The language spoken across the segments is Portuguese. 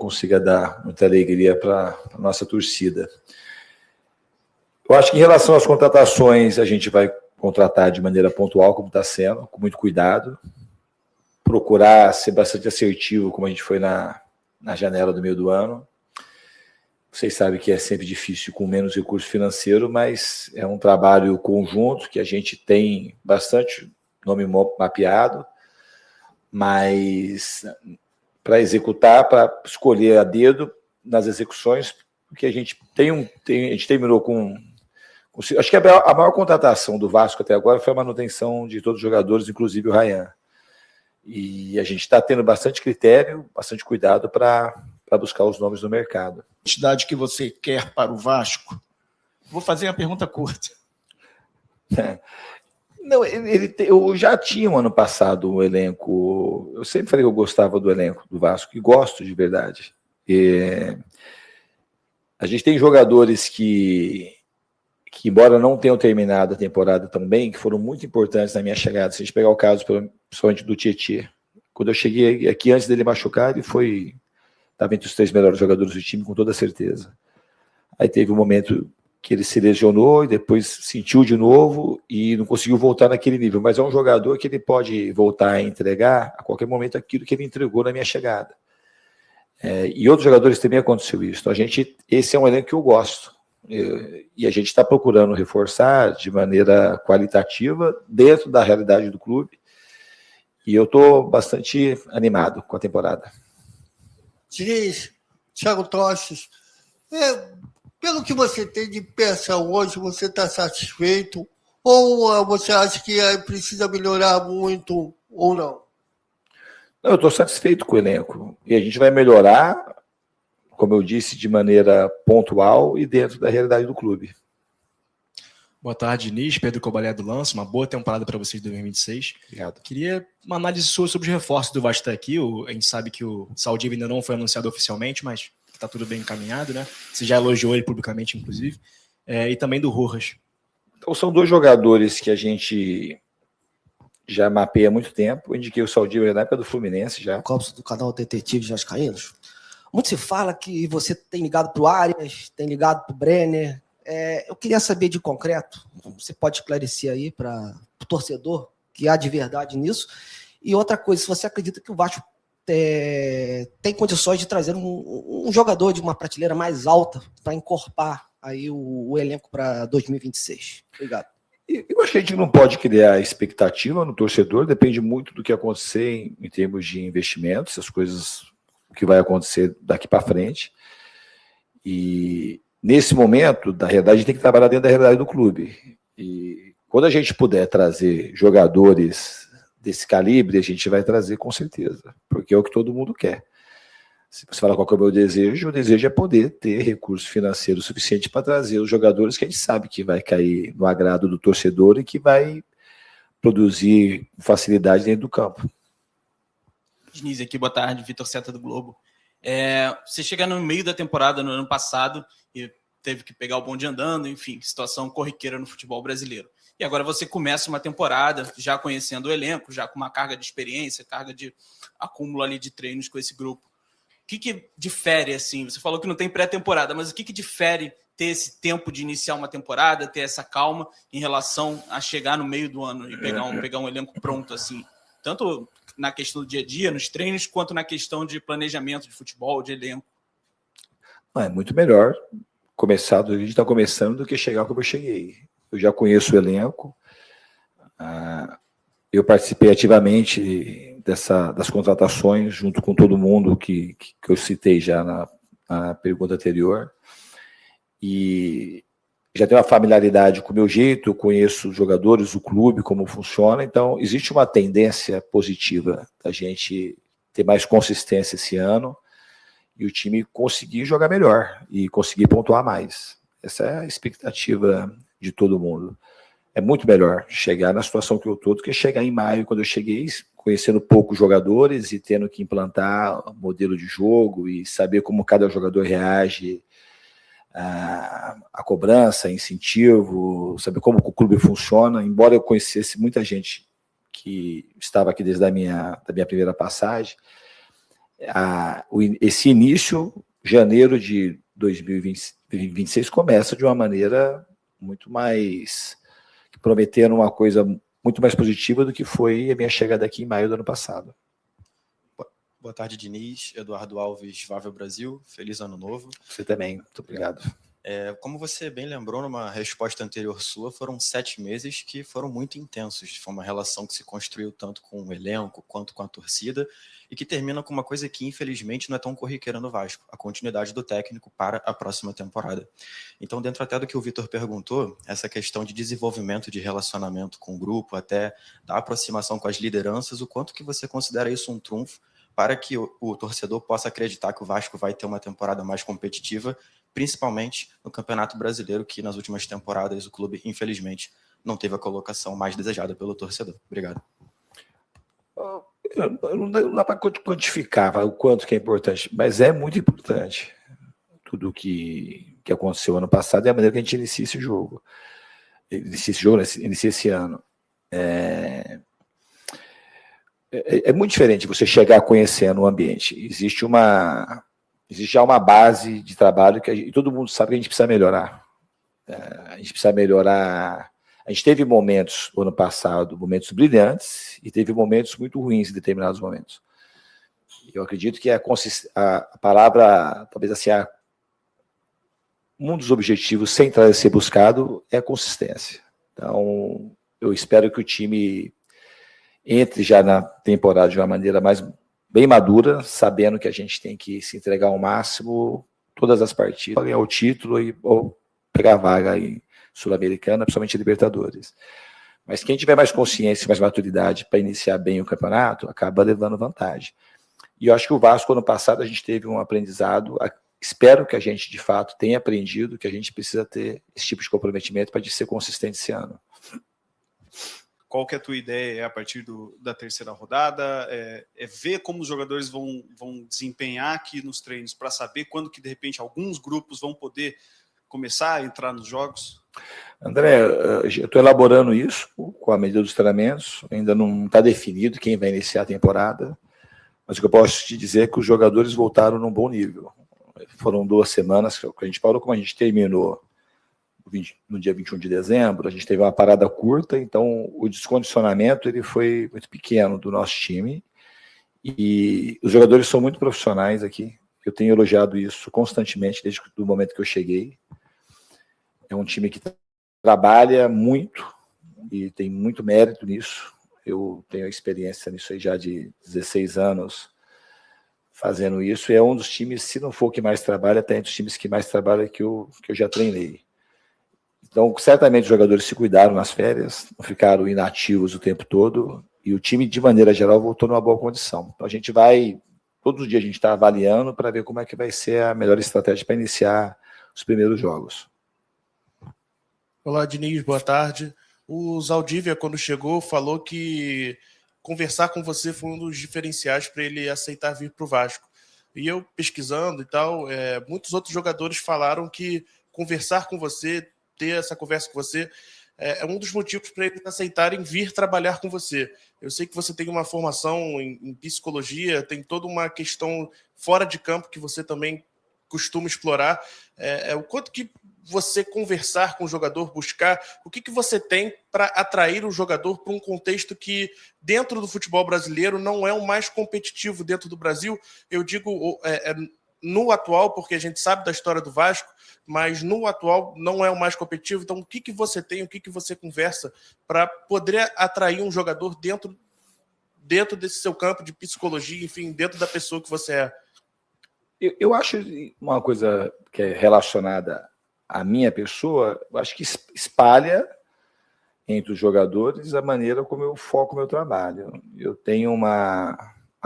consiga dar muita alegria para a nossa torcida. Eu acho que em relação às contratações, a gente vai contratar de maneira pontual, como está sendo, com muito cuidado, procurar ser bastante assertivo, como a gente foi na janela do meio do ano. Vocês sabem que é sempre difícil com menos recurso financeiro, mas é um trabalho conjunto que a gente tem bastante nome mapeado, mas para executar, para escolher a dedo nas execuções, porque a gente terminou com acho que a maior contratação do Vasco até agora foi a manutenção de todos os jogadores, inclusive o Ryan. E a gente está tendo bastante critério, bastante cuidado para buscar os nomes no mercado. A quantidade que você quer para o Vasco? Vou fazer uma pergunta curta. Não, eu já tinha ano passado um elenco. Eu sempre falei que eu gostava do elenco do Vasco, e gosto de verdade. A gente tem jogadores que, embora não tenham terminado a temporada tão bem, que foram muito importantes na minha chegada. Se a gente pegar o caso, principalmente do Tietê, quando eu cheguei aqui, antes dele machucar, ele estava entre os 3 melhores jogadores do time, com toda certeza. Aí teve um momento que ele se lesionou e depois sentiu de novo e não conseguiu voltar naquele nível. Mas é um jogador que ele pode voltar a entregar a qualquer momento aquilo que ele entregou na minha chegada. E outros jogadores também aconteceu isso. Então, esse é um elenco que eu gosto. E a gente está procurando reforçar de maneira qualitativa dentro da realidade do clube. E eu estou bastante animado com a temporada. Diniz, Thiago Tostes, pelo que você tem de peça hoje, você está satisfeito? Ou você acha que precisa melhorar muito ou não? Não, eu estou satisfeito com o elenco. E a gente vai melhorar, como eu disse, de maneira pontual e dentro da realidade do clube. Boa tarde, Diniz. Pedro Cobalé do Lance. Uma boa temporada para vocês de 2026. Obrigado. Queria uma análise sua sobre os reforços do Vasco aqui. A gente sabe que o Saldívia ainda não foi anunciado oficialmente, mas está tudo bem encaminhado, né? Você já elogiou ele publicamente, inclusive. E também do Rojas. Então, são 2 jogadores que a gente já mapeia há muito tempo. Eu indiquei o Saldívia na época do Fluminense já. Copos do canal Detetive Vascaínos. Muito se fala que você tem ligado para o Arias, tem ligado para o Brenner. Eu queria saber de concreto, você pode esclarecer aí para o torcedor que há de verdade nisso. E outra coisa, se você acredita que o Vasco tem condições de trazer um jogador de uma prateleira mais alta para encorpar aí o elenco para 2026. Obrigado. Eu acho que a gente não pode criar expectativa no torcedor, depende muito do que acontecer em termos de investimentos, as coisas, o que vai acontecer daqui para frente. E nesse momento, da realidade, a gente tem que trabalhar dentro da realidade do clube. E quando a gente puder trazer jogadores desse calibre, a gente vai trazer com certeza, porque é o que todo mundo quer. Se você falar qual que é o meu desejo, o desejo é poder ter recurso financeiro suficiente para trazer os jogadores que a gente sabe que vai cair no agrado do torcedor e que vai produzir facilidade dentro do campo. Diniz aqui, boa tarde, Vitor Seta do Globo. Você chega no meio da temporada no ano passado e teve que pegar o bonde andando, enfim, situação corriqueira no futebol brasileiro. E agora você começa uma temporada já conhecendo o elenco, já com uma carga de experiência, carga de acúmulo ali de treinos com esse grupo. O que difere, assim? Você falou que não tem pré-temporada, mas o que difere ter esse tempo de iniciar uma temporada, ter essa calma em relação a chegar no meio do ano e pegar um elenco pronto, assim? Tanto na questão do dia a dia, nos treinos, quanto na questão de planejamento de futebol, de elenco. É muito melhor a gente está começando do que chegar como eu cheguei. Eu já conheço o elenco, eu participei ativamente das contratações, junto com todo mundo que eu citei já na pergunta anterior, e já tenho uma familiaridade com o meu jeito, eu conheço os jogadores, o clube, como funciona, então existe uma tendência positiva da gente ter mais consistência esse ano e o time conseguir jogar melhor e conseguir pontuar mais. Essa é a expectativa de todo mundo. É muito melhor chegar na situação que eu estou do que chegar em maio, quando eu cheguei, conhecendo poucos jogadores e tendo que implantar um modelo de jogo e saber como cada jogador reage a cobrança, incentivo, saber como o clube funciona. Embora eu conhecesse muita gente que estava aqui desde a minha primeira passagem, esse início, janeiro de 2026, começa de uma maneira muito mais, prometendo uma coisa muito mais positiva do que foi a minha chegada aqui em maio do ano passado. Boa tarde, Diniz. Eduardo Alves, Vável Brasil. Feliz ano novo. Você também. Muito obrigado. Como você bem lembrou, numa resposta anterior sua, foram 7 meses que foram muito intensos. Foi uma relação que se construiu tanto com o elenco quanto com a torcida e que termina com uma coisa que, infelizmente, não é tão corriqueira no Vasco, a continuidade do técnico para a próxima temporada. Então, dentro até do que o Vitor perguntou, essa questão de desenvolvimento de relacionamento com o grupo, até da aproximação com as lideranças, o quanto que você considera isso um trunfo para que o torcedor possa acreditar que o Vasco vai ter uma temporada mais competitiva, principalmente no Campeonato Brasileiro, que nas últimas temporadas o clube, infelizmente, não teve a colocação mais desejada pelo torcedor. Obrigado. Não dá para quantificar o quanto que é importante, mas é muito importante tudo que aconteceu ano passado e a maneira que a gente inicia esse jogo. Inicia esse ano. É muito diferente você chegar conhecendo o ambiente. Existe já uma base de trabalho que todo mundo sabe que a gente precisa melhorar. A gente precisa melhorar. A gente teve momentos, no ano passado, momentos brilhantes e teve momentos muito ruins em determinados momentos. Eu acredito que a palavra, talvez assim, um dos objetivos centrais a ser buscado é a consistência. Então, eu espero que o time entre já na temporada de uma maneira bem madura, sabendo que a gente tem que se entregar ao máximo todas as partidas, ganhar o título ou pegar a vaga em Sul-Americana, principalmente Libertadores. Mas quem tiver mais consciência, mais maturidade para iniciar bem o campeonato, acaba levando vantagem. E eu acho que o Vasco, ano passado, a gente teve um aprendizado, espero que a gente, de fato, tenha aprendido que a gente precisa ter esse tipo de comprometimento para ser consistente esse ano. Qual que é a tua ideia a partir da terceira rodada? É ver como os jogadores vão desempenhar aqui nos treinos para saber quando que, de repente, alguns grupos vão poder começar a entrar nos jogos? André, eu estou elaborando isso com a medida dos treinamentos, ainda não está definido quem vai iniciar a temporada, mas o que eu posso te dizer é que os jogadores voltaram num bom nível. Foram 2 semanas que a gente parou, como a gente terminou no dia 21 de dezembro, a gente teve uma parada curta, então o descondicionamento ele foi muito pequeno do nosso time, e os jogadores são muito profissionais aqui, eu tenho elogiado isso constantemente desde o momento que eu cheguei. É um time que trabalha muito e tem muito mérito nisso. Eu tenho experiência nisso aí já de 16 anos fazendo isso, e é um dos times, se não for o que mais trabalha, até entre os times que mais trabalha que eu já treinei. Então, certamente os jogadores se cuidaram nas férias, não ficaram inativos o tempo todo, e o time, de maneira geral, voltou numa boa condição. Então, a gente vai, todos os dias a gente está avaliando para ver como é que vai ser a melhor estratégia para iniciar os primeiros jogos. Olá, Diniz, boa tarde. O Zaldívia, quando chegou, falou que conversar com você foi um dos diferenciais para ele aceitar vir para o Vasco. E eu, pesquisando e tal, muitos outros jogadores falaram que conversar com você, ter essa conversa com você, é um dos motivos para eles aceitarem vir trabalhar com você. Eu sei que você tem uma formação em psicologia, tem toda uma questão fora de campo que você também costuma explorar. O quanto que você conversar com o jogador, buscar, o que você tem para atrair o jogador para um contexto que, dentro do futebol brasileiro, não é o mais competitivo dentro do Brasil. Eu digo no atual, porque a gente sabe da história do Vasco, mas no atual não é o mais competitivo. Então, o que você tem, o que você conversa para poder atrair um jogador dentro desse seu campo de psicologia, enfim, dentro da pessoa que você é? Eu acho uma coisa que é relacionada à minha pessoa, eu acho que espalha entre os jogadores a maneira como eu foco o meu trabalho. Eu tenho uma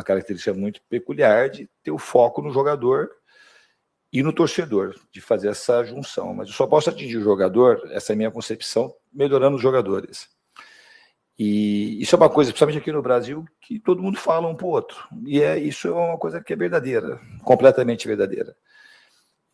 característica muito peculiar de ter o foco no jogador e no torcedor, de fazer essa junção. Mas eu só posso atingir o jogador, essa é a minha concepção, melhorando os jogadores. E isso é uma coisa, principalmente aqui no Brasil, que todo mundo fala um para o outro. E isso é uma coisa que é verdadeira, completamente verdadeira.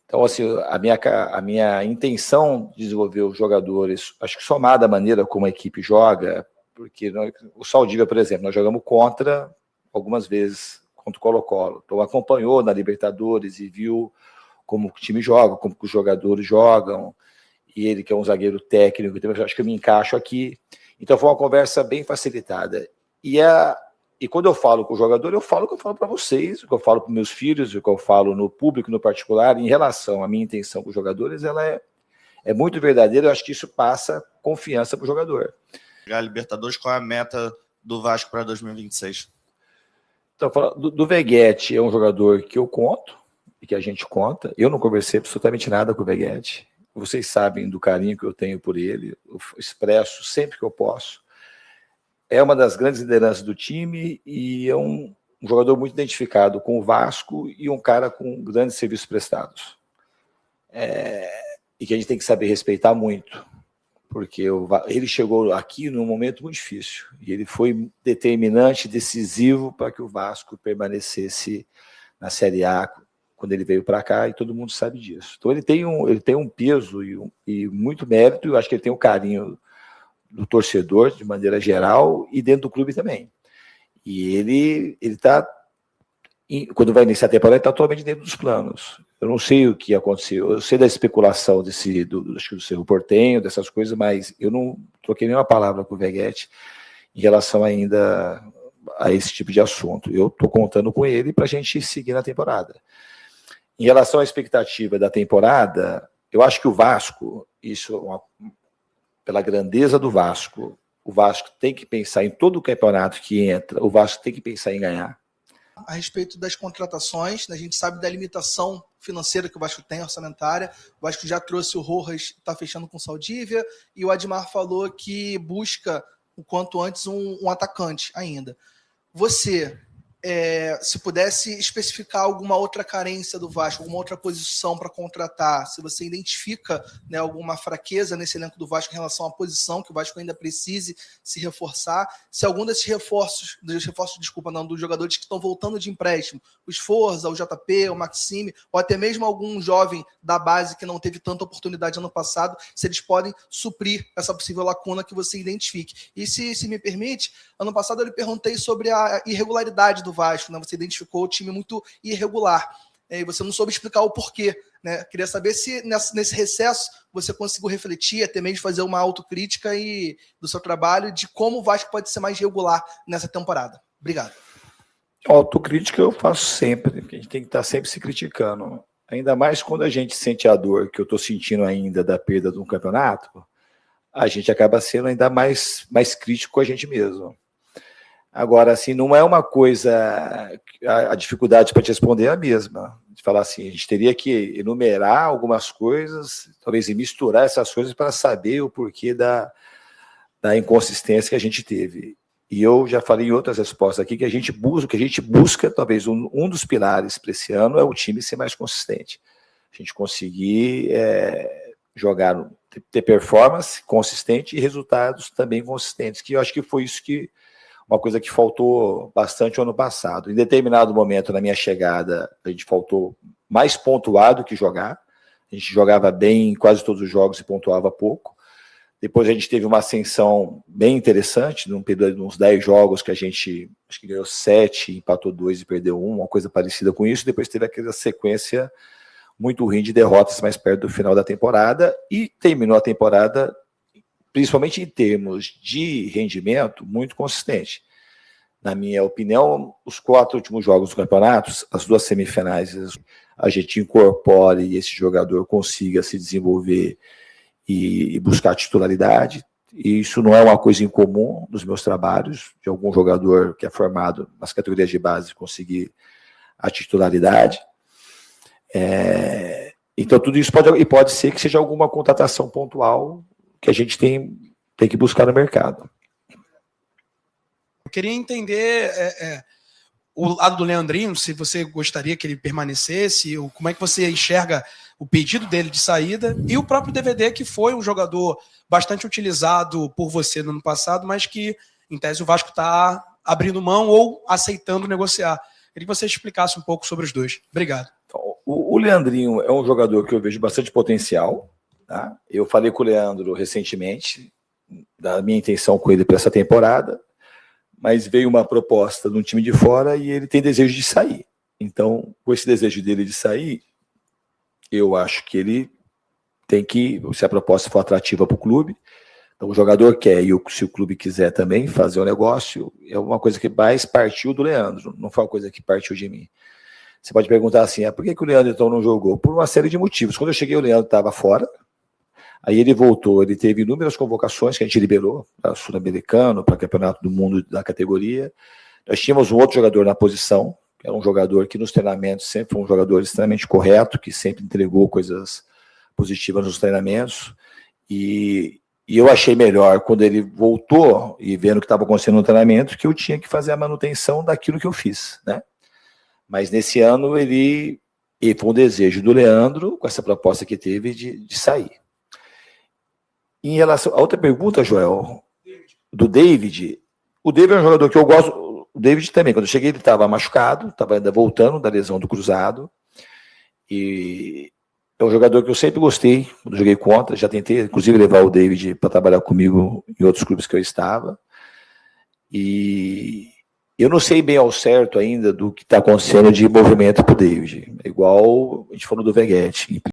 Então, assim, a minha intenção de desenvolver os jogadores, acho que somada à maneira como a equipe joga, porque o Saldívia, por exemplo, nós jogamos contra, algumas vezes, contra o Colo-Colo. Então acompanhou na Libertadores e viu como o time joga, como os jogadores jogam, e ele que é um zagueiro técnico, então eu acho que eu me encaixo aqui. Então foi uma conversa bem facilitada. E quando eu falo com o jogador, eu falo o que eu falo para vocês, o que eu falo para meus filhos, o que eu falo no público, no particular, em relação à minha intenção com os jogadores, ela é muito verdadeira. Eu acho que isso passa confiança para o jogador. A Libertadores, qual é a meta do Vasco para 2026? Então, do Veguete, é um jogador que eu conto, e que a gente conta. Eu não conversei absolutamente nada com o Veguete. Vocês sabem do carinho que eu tenho por ele, eu expresso sempre que eu posso. É uma das grandes lideranças do time e é um jogador muito identificado com o Vasco e um cara com grandes serviços prestados. E que a gente tem que saber respeitar muito, porque ele chegou aqui num momento muito difícil e ele foi determinante, decisivo para que o Vasco permanecesse na Série A quando ele veio para cá, e todo mundo sabe disso. Então ele tem um peso e muito mérito, e eu acho que ele tem o carinho do torcedor, de maneira geral, e dentro do clube também. E ele está, quando vai iniciar a temporada, ele está totalmente dentro dos planos. Eu não sei o que aconteceu, eu sei da especulação do Cerro Porteño, dessas coisas, mas eu não troquei nenhuma palavra com o Veguete em relação ainda a esse tipo de assunto. Eu estou contando com ele para a gente seguir na temporada. Em relação à expectativa da temporada, eu acho que o Vasco, pela grandeza do Vasco, o Vasco tem que pensar em todo o campeonato que entra, o Vasco tem que pensar em ganhar. A respeito das contratações, a gente sabe da limitação financeira que o Vasco tem, orçamentária. O Vasco já trouxe o Rojas, está fechando com o Saldívia, e o Admar falou que busca, o quanto antes, um atacante ainda. Você, se pudesse especificar alguma outra carência do Vasco, alguma outra posição para contratar, se você identifica, né, alguma fraqueza nesse elenco do Vasco em relação à posição que o Vasco ainda precise se reforçar, se algum desses reforços, dos jogadores que estão voltando de empréstimo, o Sforza, o JP, o Maxime, ou até mesmo algum jovem da base que não teve tanta oportunidade ano passado, se eles podem suprir essa possível lacuna que você identifique. E se me permite, ano passado eu lhe perguntei sobre a irregularidade do Vasco, né? Você identificou o time muito irregular, e você não soube explicar o porquê, né? Queria saber se nesse recesso você conseguiu refletir, até mesmo fazer uma autocrítica do seu trabalho, de como o Vasco pode ser mais regular nessa temporada. Obrigado. Autocrítica eu faço sempre, a gente tem que estar sempre se criticando, ainda mais quando a gente sente a dor que eu estou sentindo ainda da perda de um campeonato, a gente acaba sendo ainda mais crítico com a gente mesmo. Agora, assim, não é uma coisa, a dificuldade para te responder é a mesma, de falar assim, a gente teria que enumerar algumas coisas, talvez misturar essas coisas para saber o porquê da inconsistência que a gente teve. E eu já falei em outras respostas aqui que a gente busca, talvez um dos pilares para esse ano é o time ser mais consistente. A gente conseguir jogar, ter performance consistente e resultados também consistentes, que eu acho que foi isso uma coisa que faltou bastante o ano passado. Em determinado momento, na minha chegada, a gente faltou mais pontuar do que jogar. A gente jogava bem em quase todos os jogos e pontuava pouco. Depois a gente teve uma ascensão bem interessante, num período de uns 10 jogos que a gente acho que ganhou 7, empatou 2 e perdeu 1, uma coisa parecida com isso. Depois teve aquela sequência muito ruim de derrotas mais perto do final da temporada e terminou a temporada, principalmente em termos de rendimento, muito consistente. Na minha opinião, os 4 últimos jogos do campeonato, as 2 semifinais, a gente incorpore e esse jogador consiga se desenvolver e buscar titularidade. E isso não é uma coisa incomum nos meus trabalhos, de algum jogador que é formado nas categorias de base conseguir a titularidade. Então tudo isso pode ser que seja alguma contratação pontual que a gente tem que buscar no mercado. Eu queria entender o lado do Leandrinho, se você gostaria que ele permanecesse, ou como é que você enxerga o pedido dele de saída, e o próprio DVD, que foi um jogador bastante utilizado por você no ano passado, mas que, em tese, o Vasco está abrindo mão ou aceitando negociar. Queria que você explicasse um pouco sobre os dois. Obrigado. O Leandrinho é um jogador que eu vejo bastante potencial. Tá? Eu falei com o Leandro recentemente da minha intenção com ele para essa temporada, mas veio uma proposta de um time de fora e ele tem desejo de sair. Então, com esse desejo dele de sair, eu acho que ele tem que, se a proposta for atrativa para o clube, então o jogador quer, e se o clube quiser também fazer o negócio, é uma coisa que mais partiu do Leandro, não foi uma coisa que partiu de mim. Você pode perguntar assim, por que o Leandro então não jogou? Por uma série de motivos. Quando eu cheguei, o Leandro estava fora, aí ele voltou, ele teve inúmeras convocações que a gente liberou, para Sul-Americano, para Campeonato do Mundo da categoria. Nós tínhamos um outro jogador na posição, que era um jogador que nos treinamentos sempre foi um jogador extremamente correto, que sempre entregou coisas positivas nos treinamentos, e eu achei melhor, quando ele voltou, e vendo o que estava acontecendo no treinamento, que eu tinha que fazer a manutenção daquilo que eu fiz, né? Mas nesse ano ele foi um desejo do Leandro, com essa proposta que teve de sair. Em relação a outra pergunta, Joel, do David, o David é um jogador que eu gosto, o David também, quando eu cheguei ele estava machucado, estava ainda voltando da lesão do cruzado, e é um jogador que eu sempre gostei, quando joguei contra, já tentei, inclusive, levar o David para trabalhar comigo em outros clubes que eu estava, e eu não sei bem ao certo ainda do que está acontecendo de movimento para o David, igual a gente falou do Veguete.